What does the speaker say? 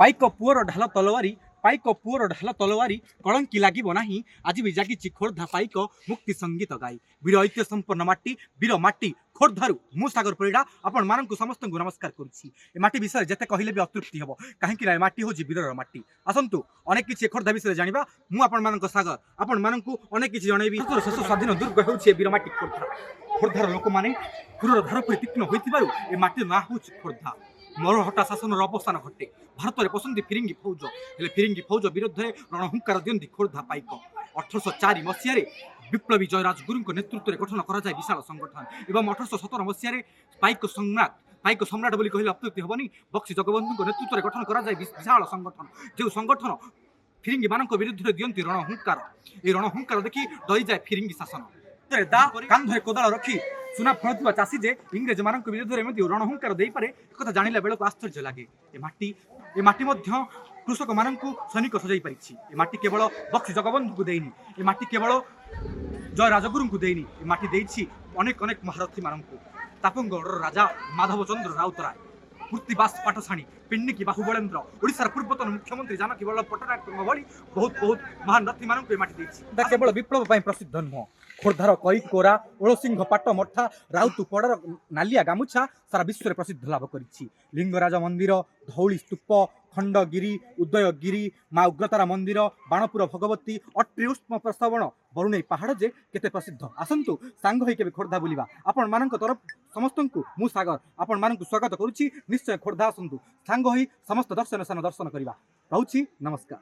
पाइक poor ढाल तलवारी पाइक poor ढाल तलवारी कलंकी लागिबो नाही आज भी जागिछि खोर्धा पाइक मुक्ति संगीत गाई वीर ऐतिह्य संपन्न माटी वीर माटी खोर्धारू मु सागर परिडा आपण मानकु समस्त नमस्कार करुछि ए माटी विषय जेते कहिले भी अतृप्ति हबो काहेकि ना माटी होछि वीरर माटी आसंतु अनेक किछि खोर्धा विषय जानिबा मु आपण मानक सागर आपण मानकु अनेक किछि जणैबी शेष स्वाधीन दुर्ग हेउछि वीर माटी खोर्धा खोर्धार लोक माने क्रूर धर परि तीक्ष्ण होइतिबारु ए माटी ना होछि खोर्धा मरहटा शासन अवसान घटे भारत में पसंदी फिरिंगी फौज हेले फिरिंगी फौज विरुद्ध में रणहुंकार दियंती खोर्धा पाइक 1804 मसीह विप्लवी जयराज गुरु नेतृत्व में गठन करा जाए विशाल संगठन एवं 1817 मसीह पाइक सम्राट बोली कहले अत्युक्ति हेबनी बक्सी जगबंधु नेतृत्व में गठन करा जाए विशाल संगठन जो संगठन फिरिंगी मान विरुद्ध में दियंती रणहुंकार ये रणहुंकार देखी डरी जाए फिरिंगी शासन दा कांधे कोदाल रखी सुना फलुवा चाषी जे इंग्रेज मान विरुद्ध में रणहुंकार दे पारे एक जाना बेलू आश्चर्य लगे ए माटी कृषक मान सैनिक सजाई पारी माटी केवल बक्सी जगबंधु को देनी ए माटी केवल जय राजगुरु को देनी ए माटी देछि अनेक अनेक महारथी मान तापंगड़ राजा माधव चंद्र राउतराय मूर्तिबास पाटसाणी पिंडिकी बाहुबलेन्द्र ओडिशार पूर्वतन मुख्यमंत्री जानकी वल्लभ पट्टनायक भली बहुत बहुत महान रथी मान माटी केवल विप्लव प्रसिद्ध नुह खोर्धार कई कोरा ओलसिंह पाट मठा राउतु पड़ार नालिया गामुछा सारा विश्व में प्रसिद्ध लाभ करिछि लिंगराज मंदिर धौली स्तूप खंडगिरी उदयगिरी माँ उग्रतारा मंदिर बाणपुर भगवती अट्री उष्म प्रस्तावण बरुणई पहाड़ जे केते प्रसिद्ध आसंतु सांग होई केबे खोर्धा बुलिबा आपण मानक तरफ समस्त मु सागर आपण मानक स्वागत करुछि निश्चय खोर्धा आसंतु सांग होई समस्त दर्शन दर्शन करबा रहउछि नमस्कार।